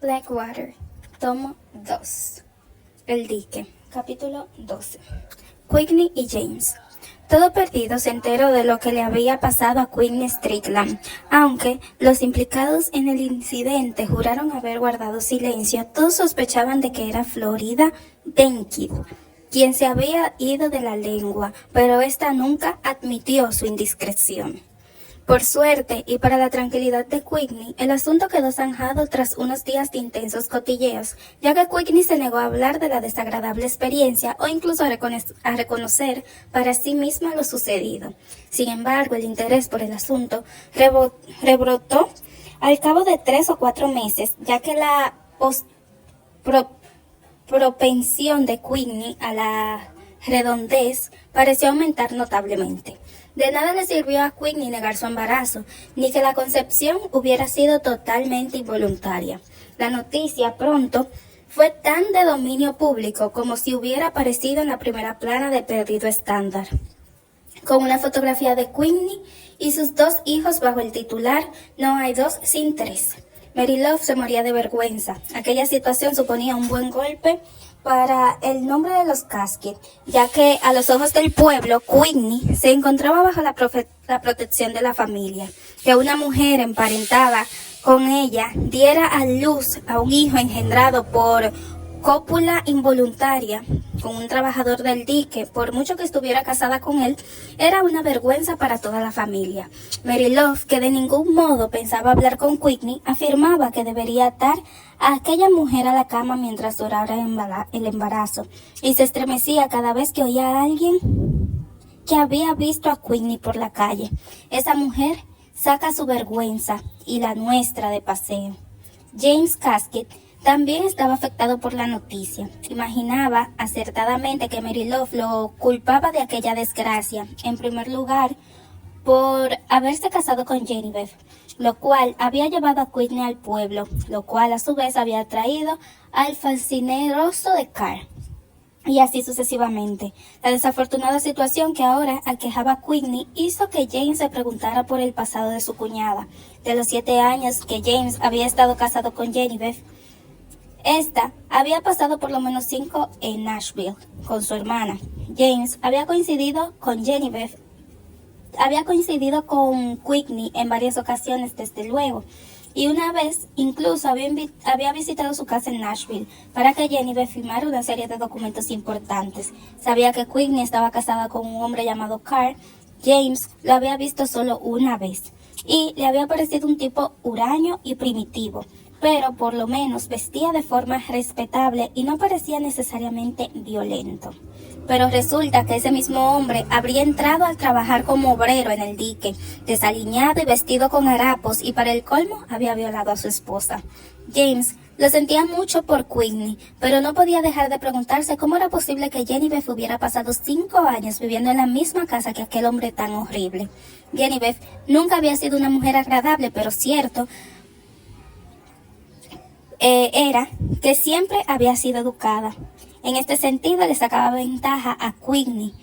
Blackwater, tomo 2. El dique, capítulo 12. Quickly y James. Todo perdido se enteró de lo que le había pasado a Quickly Strickland. Aunque los implicados en el incidente juraron haber guardado silencio, todos sospechaban de que era Florida Denkind quien se había ido de la lengua, pero ésta nunca admitió su indiscreción. Por suerte, y para la tranquilidad de Quickly, el asunto quedó zanjado tras unos días de intensos cotilleos, ya que Quickly se negó a hablar de la desagradable experiencia o incluso a reconocer para sí misma lo sucedido. Sin embargo, el interés por el asunto rebrotó al cabo de 3 o 4 meses, ya que la propensión de Quickly a la redondez pareció aumentar notablemente. De nada le sirvió a Quickly negar su embarazo, ni que la concepción hubiera sido totalmente involuntaria. La noticia pronto fue tan de dominio público como si hubiera aparecido en la primera plana de Perdido Estándar, con una fotografía de Quickly y sus 2 hijos bajo el titular "No hay 2 sin 3". Mary Love se moría de vergüenza. Aquella situación suponía un buen golpe para el nombre de los Casket, ya que a los ojos del pueblo, Quickly se encontraba bajo la protección de la familia. Que una mujer emparentada con ella diera a luz a un hijo engendrado por cópula involuntaria con un trabajador del dique, por mucho que estuviera casada con él, era una vergüenza para toda la familia. Mary Love, que de ningún modo pensaba hablar con Quickly, afirmaba que debería atar a aquella mujer a la cama mientras durara el embarazo, y se estremecía cada vez que oía a alguien que había visto a Quickly por la calle. Esa mujer saca su vergüenza y la nuestra de paseo. James Casket también estaba afectado por la noticia. Imaginaba acertadamente que Mary Love lo culpaba de aquella desgracia, en primer lugar, por haberse casado con Genevieve, lo cual había llevado a Quickly al pueblo, lo cual a su vez había traído al fascineroso de Carl, y así sucesivamente. La desafortunada situación que ahora aquejaba a Quickly hizo que James se preguntara por el pasado de su cuñada. De los 7 años que James había estado casado con Genevieve, esta había pasado por lo menos 5 en Nashville con su hermana. James había coincidido con Quickly en varias ocasiones, desde luego, y una vez incluso había visitado su casa en Nashville para que Genevieve firmara una serie de documentos importantes. Sabía que Quickly estaba casada con un hombre llamado Carl. James lo había visto solo una vez y le había parecido un tipo huraño y primitivo, pero por lo menos vestía de forma respetable y no parecía necesariamente violento. Pero resulta que ese mismo hombre habría entrado al trabajar como obrero en el dique, desaliñado y vestido con harapos, y para el colmo había violado a su esposa. James lo sentía mucho por Quickly, pero no podía dejar de preguntarse cómo era posible que Genevieve hubiera pasado 5 años viviendo en la misma casa que aquel hombre tan horrible. Genevieve nunca había sido una mujer agradable, pero cierto era que siempre había sido educada. En este sentido le sacaba ventaja a Quickly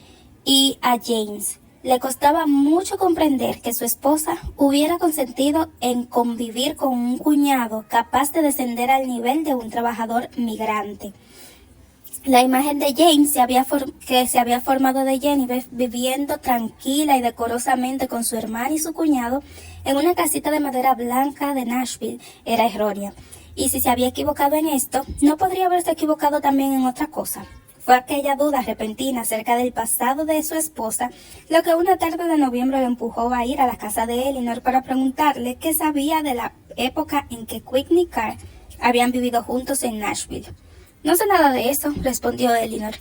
y a James. Le costaba mucho comprender que su esposa hubiera consentido en convivir con un cuñado capaz de descender al nivel de un trabajador migrante. La imagen de James que se había formado de Genevieve viviendo tranquila y decorosamente con su hermana y su cuñado en una casita de madera blanca de Nashville era errónea. Y si se había equivocado en esto, ¿no podría haberse equivocado también en otra cosa? Fue aquella duda repentina acerca del pasado de su esposa lo que una tarde de noviembre le empujó a ir a la casa de Elinor para preguntarle qué sabía de la época en que Quickly y Carl habían vivido juntos en Nashville. «No sé nada de eso», respondió Elinor.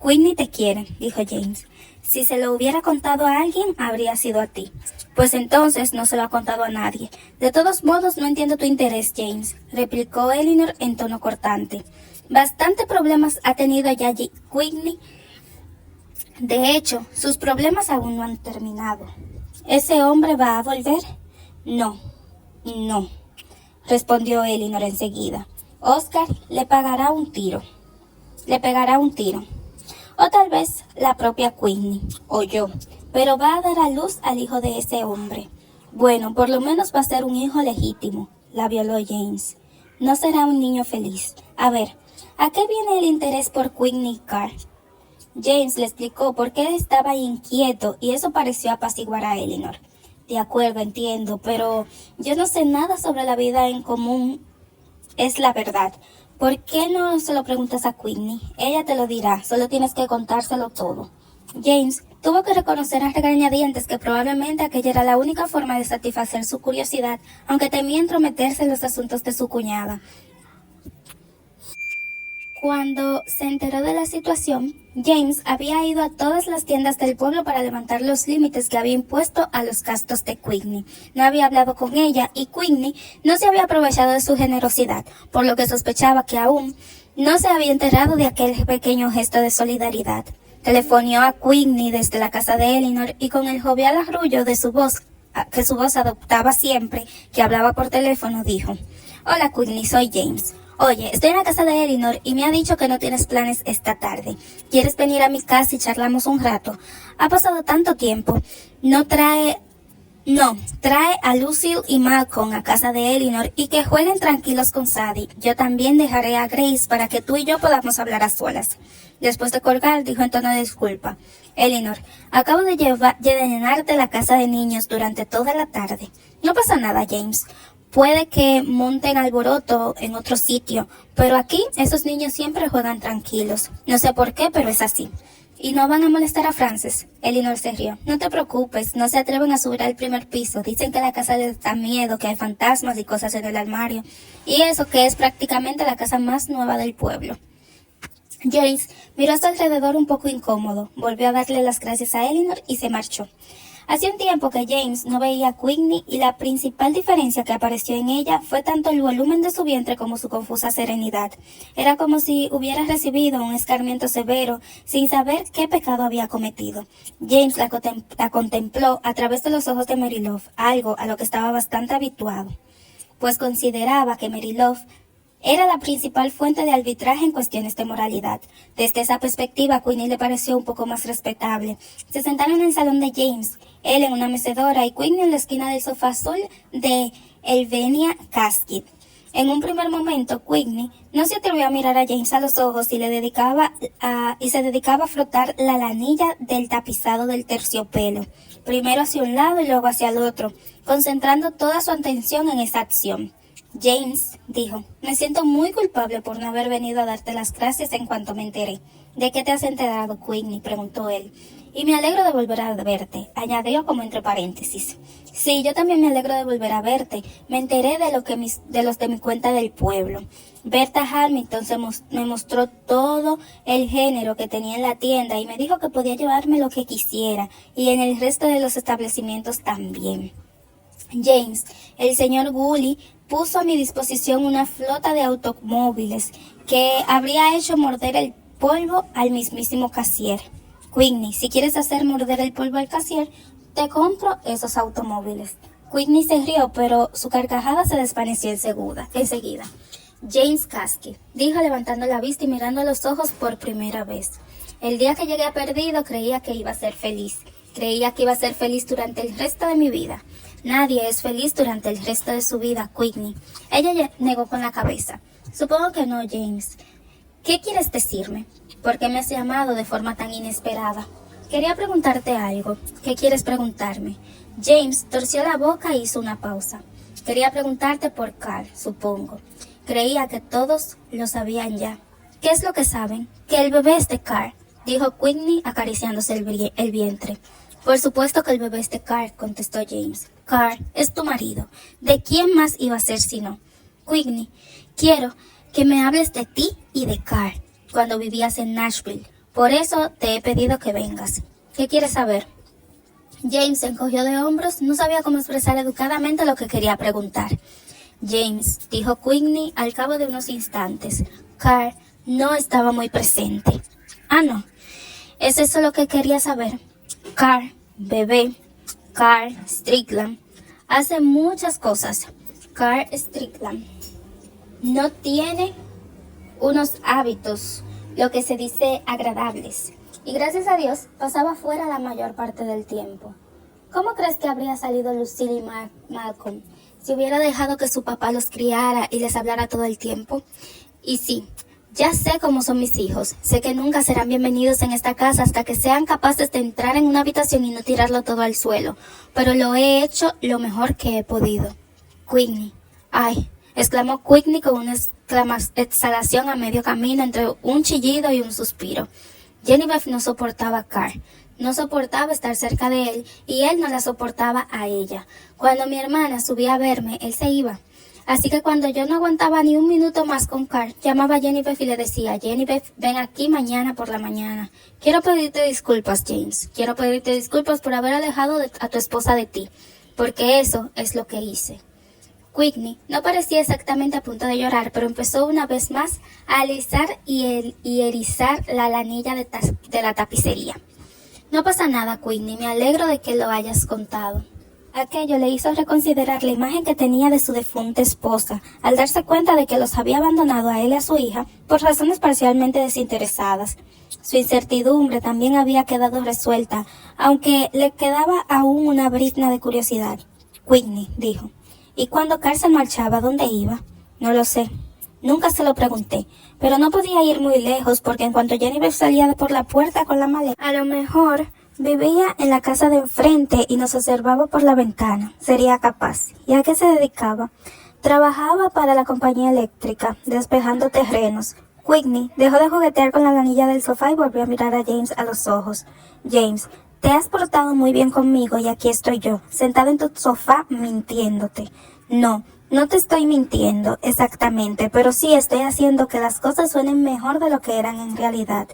«Quickly te quiere», dijo James. «Si se lo hubiera contado a alguien, habría sido a ti». «Pues entonces no se lo ha contado a nadie. De todos modos, no entiendo tu interés, James», replicó Elinor en tono cortante. «Bastante problemas ha tenido ya Quickly. De hecho, sus problemas aún no han terminado». «¿Ese hombre va a volver?» No, respondió Elinor enseguida. «Oscar le pegará un tiro. O tal vez la propia Quickly, o yo, pero va a dar a luz al hijo de ese hombre. Bueno, por lo menos va a ser un hijo legítimo», la violó James. no será un niño feliz. A ver, ¿a qué viene el interés por Quigney y Carl? James le explicó por qué estaba inquieto y eso pareció apaciguar a Eleanor. De acuerdo, entiendo, pero yo no sé nada sobre la vida en común. Es la verdad. ¿Por qué no se lo preguntas a Quigney? Ella te lo dirá, solo tienes que contárselo todo. James tuvo que reconocer a regañadientes que probablemente aquella era la única forma de satisfacer su curiosidad, aunque temía entrometerse en los asuntos de su cuñada. Cuando se enteró de la situación, James había ido a todas las tiendas del pueblo para levantar los límites que había impuesto a los gastos de Quigney. No había hablado con ella y Quigney no se había aprovechado de su generosidad, por lo que sospechaba que aún no se había enterado de aquel pequeño gesto de solidaridad. Telefonió a Quigney desde la casa de Eleanor y con el jovial arrullo de su voz, que su voz adoptaba siempre que hablaba por teléfono, dijo: «Hola Quigney, soy James. Oye, estoy en la casa de Eleanor y me ha dicho que no tienes planes esta tarde. ¿Quieres venir a mi casa y charlamos un rato? Ha pasado tanto tiempo. Trae a Lucille y Malcolm a casa de Eleanor y que jueguen tranquilos con Sadie. Yo también dejaré a Grace para que tú y yo podamos hablar a solas». Después de colgar, dijo en tono de disculpa: «Eleanor, acabo de llenarte la casa de niños durante toda la tarde. No pasa nada, James. Puede que monten alboroto en otro sitio, pero aquí esos niños siempre juegan tranquilos. No sé por qué, pero es así. ¿Y no van a molestar a Frances?». Eleanor se rió. «No te preocupes, no se atreven a subir al primer piso. Dicen que la casa les da miedo, que hay fantasmas y cosas en el armario. Y eso que es prácticamente la casa más nueva del pueblo». James miró a su alrededor un poco incómodo, volvió a darle las gracias a Eleanor y se marchó. Hacía un tiempo que James no veía a Quigney y la principal diferencia que apareció en ella fue tanto el volumen de su vientre como su confusa serenidad. Era como si hubiera recibido un escarmiento severo sin saber qué pecado había cometido. James la contempló a través de los ojos de Mary Love, algo a lo que estaba bastante habituado, pues consideraba que Mary Love era la principal fuente de arbitraje en cuestiones de moralidad. Desde esa perspectiva, a Quigney le pareció un poco más respetable. Se sentaron en el salón de James, él en una mecedora y Quigney en la esquina del sofá azul de Elvenia Casket. En un primer momento, Quigney no se atrevió a mirar a James a los ojos y se dedicaba a frotar la lanilla del tapizado del terciopelo, primero hacia un lado y luego hacia el otro, concentrando toda su atención en esa acción. «James», dijo, «me siento muy culpable por no haber venido a darte las gracias en cuanto me enteré». «¿De qué te has enterado, Quigney?», preguntó él. «Y me alegro de volver a verte», añadió como entre paréntesis. «Sí, yo también me alegro de volver a verte. Me enteré de los de mi cuenta del pueblo. Berta Hamilton me mostró todo el género que tenía en la tienda y me dijo que podía llevarme lo que quisiera, y en el resto de los establecimientos también. James, el señor Woolley puso a mi disposición una flota de automóviles que habría hecho morder el polvo al mismísimo casier. Quigney, si quieres hacer morder el polvo al casier, te compro esos automóviles». Quigney se rió, pero su carcajada se desvaneció enseguida. «James Caskey», dijo levantando la vista y mirando a los ojos por primera vez. «El día que llegué a Perdido creía que iba a ser feliz. Creía que iba a ser feliz durante el resto de mi vida». «Nadie es feliz durante el resto de su vida, Quigney». Ella negó con la cabeza. «Supongo que no, James. ¿Qué quieres decirme? ¿Por qué me has llamado de forma tan inesperada?» «Quería preguntarte algo». «¿Qué quieres preguntarme?» James torció la boca e hizo una pausa. «Quería preguntarte por Carl, supongo. Creía que todos lo sabían ya». «¿Qué es lo que saben?» «Que el bebé es de Carl», dijo Quigney acariciándose el vientre. «Por supuesto que el bebé es de Carl», contestó James. «Carl es tu marido. ¿De quién más iba a ser si no?» «Quigney, quiero que me hables de ti y de Carl cuando vivías en Nashville. Por eso te he pedido que vengas. ¿Qué quieres saber?» James se encogió de hombros, no sabía cómo expresar educadamente lo que quería preguntar. «James», dijo Quigney al cabo de unos instantes, «Carl no estaba muy presente». «Ah, no. ¿Es eso lo que quería saber?» «Carl, bebé, Carl Strickland, hace muchas cosas. Carl Strickland no tiene unos hábitos, lo que se dice, agradables. Y gracias a Dios pasaba fuera la mayor parte del tiempo». «¿Cómo crees que habría salido Lucille y Malcolm? Si hubiera dejado que su papá los criara y les hablara todo el tiempo. Y sí, ya sé cómo son mis hijos. Sé que nunca serán bienvenidos en esta casa hasta que sean capaces de entrar en una habitación y no tirarlo todo al suelo. Pero lo he hecho lo mejor que he podido. Quigney. Ay, exclamó Quigney con una exhalación a medio camino entre un chillido y un suspiro. Genevieve no soportaba a Carl. No soportaba estar cerca de él y él no la soportaba a ella. Cuando mi hermana subía a verme, él se iba. Así que cuando yo no aguantaba ni un minuto más con Carl, llamaba a Genevieve y le decía: Genevieve, ven aquí mañana por la mañana. Quiero pedirte disculpas, James. Quiero pedirte disculpas por haber alejado a tu esposa de ti, porque eso es lo que hice. Quigney no parecía exactamente a punto de llorar, pero empezó una vez más a alisar y erizar la lanilla de la tapicería. No pasa nada, Quigney, me alegro de que lo hayas contado. Aquello le hizo reconsiderar la imagen que tenía de su difunta esposa, al darse cuenta de que los había abandonado a él y a su hija por razones parcialmente desinteresadas. Su incertidumbre también había quedado resuelta, aunque le quedaba aún una brizna de curiosidad. Quigney dijo: ¿y cuando Carl se marchaba, dónde iba? No lo sé. Nunca se lo pregunté, pero no podía ir muy lejos porque en cuanto Genevieve salía por la puerta con la maleta, a lo mejor vivía en la casa de enfrente y nos observaba por la ventana. Sería capaz. ¿Y a qué se dedicaba? Trabajaba para la compañía eléctrica, despejando terrenos. Quigney dejó de juguetear con la lanilla del sofá y volvió a mirar a James a los ojos. James, te has portado muy bien conmigo y aquí estoy yo, sentado en tu sofá mintiéndote. No te estoy mintiendo exactamente, pero sí estoy haciendo que las cosas suenen mejor de lo que eran en realidad.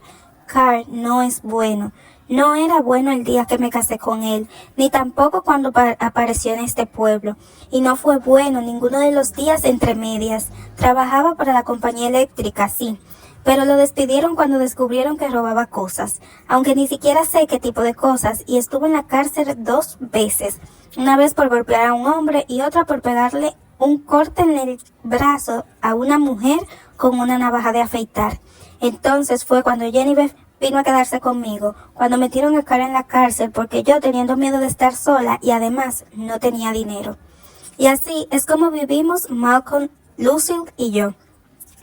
Carl no es bueno. No era bueno el día que me casé con él, ni tampoco cuando apareció en este pueblo. Y no fue bueno ninguno de los días entre medias. Trabajaba para la compañía eléctrica, sí, pero lo despidieron cuando descubrieron que robaba cosas, aunque ni siquiera sé qué tipo de cosas, y estuvo en la cárcel 2 veces, una vez por golpear a un hombre y otra por pegarle un corte en el brazo a una mujer con una navaja de afeitar. Entonces fue cuando Genevieve vino a quedarse conmigo, cuando metieron a Carl en la cárcel porque yo teniendo miedo de estar sola y además no tenía dinero. Y así es como vivimos Malcolm, Lucille y yo,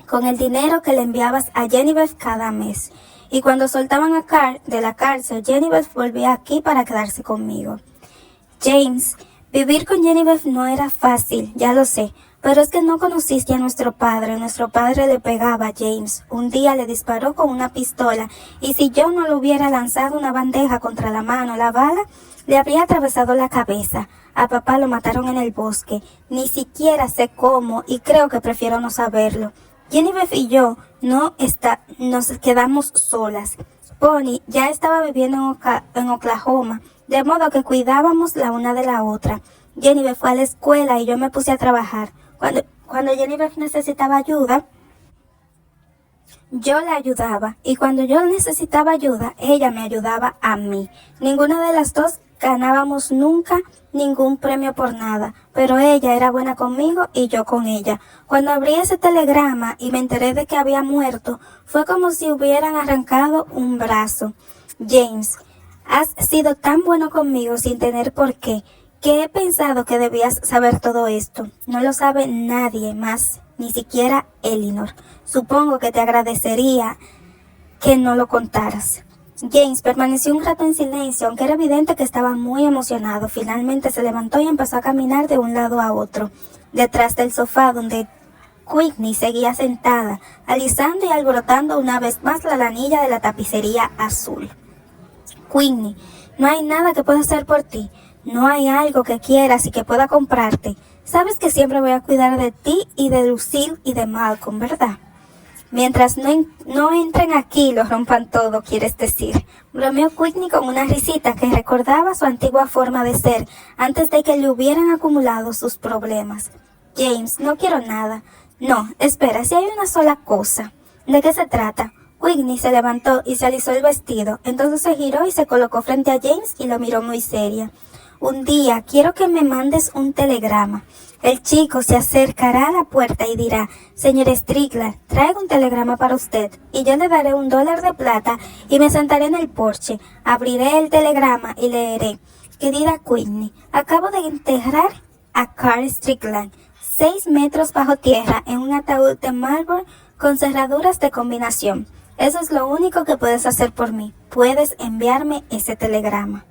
con el dinero que le enviabas a Genevieve cada mes. Y cuando soltaban a Carl de la cárcel, Genevieve volvía aquí para quedarse conmigo. James, vivir con Genevieve no era fácil, ya lo sé, pero es que no conociste a nuestro padre. Nuestro padre le pegaba a James. Un día le disparó con una pistola y si yo no le hubiera lanzado una bandeja contra la mano, la bala le habría atravesado la cabeza. A papá lo mataron en el bosque. Ni siquiera sé cómo y creo que prefiero no saberlo. Genevieve y yo nos quedamos solas. Bonnie ya estaba viviendo en Oklahoma, de modo que cuidábamos la una de la otra. Genevieve fue a la escuela y yo me puse a trabajar. Cuando Genevieve necesitaba ayuda, yo la ayudaba. Y cuando yo necesitaba ayuda, ella me ayudaba a mí. Ninguna de las dos ganábamos nunca ningún premio por nada, pero ella era buena conmigo y yo con ella. Cuando abrí ese telegrama y me enteré de que había muerto, fue como si hubieran arrancado un brazo. James, has sido tan bueno conmigo sin tener por qué, que he pensado que debías saber todo esto. No lo sabe nadie más, ni siquiera Elinor. Supongo que te agradecería que no lo contaras. James permaneció un rato en silencio, aunque era evidente que estaba muy emocionado. Finalmente se levantó y empezó a caminar de un lado a otro, detrás del sofá donde Quigney seguía sentada, alisando y alborotando una vez más la lanilla de la tapicería azul. Quigney, no hay nada que pueda hacer por ti. No hay algo que quieras y que pueda comprarte. Sabes que siempre voy a cuidar de ti y de Lucille y de Malcolm, ¿verdad? Mientras no entren aquí y lo rompan todo, quieres decir. Bromeó Quigney con una risita que recordaba su antigua forma de ser antes de que le hubieran acumulado sus problemas. James, no quiero nada. No, espera, si hay una sola cosa. ¿De qué se trata? Quigney se levantó y se alisó el vestido. Entonces se giró y se colocó frente a James y lo miró muy seria. Un día quiero que me mandes un telegrama. El chico se acercará a la puerta y dirá: señor Strickland, traigo un telegrama para usted. Y yo le daré $1 de plata y me sentaré en el porche. Abriré el telegrama y leeré: querida Quigney, acabo de enterrar a Carl Strickland, 6 metros bajo tierra en un ataúd de mármol con cerraduras de combinación. Eso es lo único que puedes hacer por mí. Puedes enviarme ese telegrama.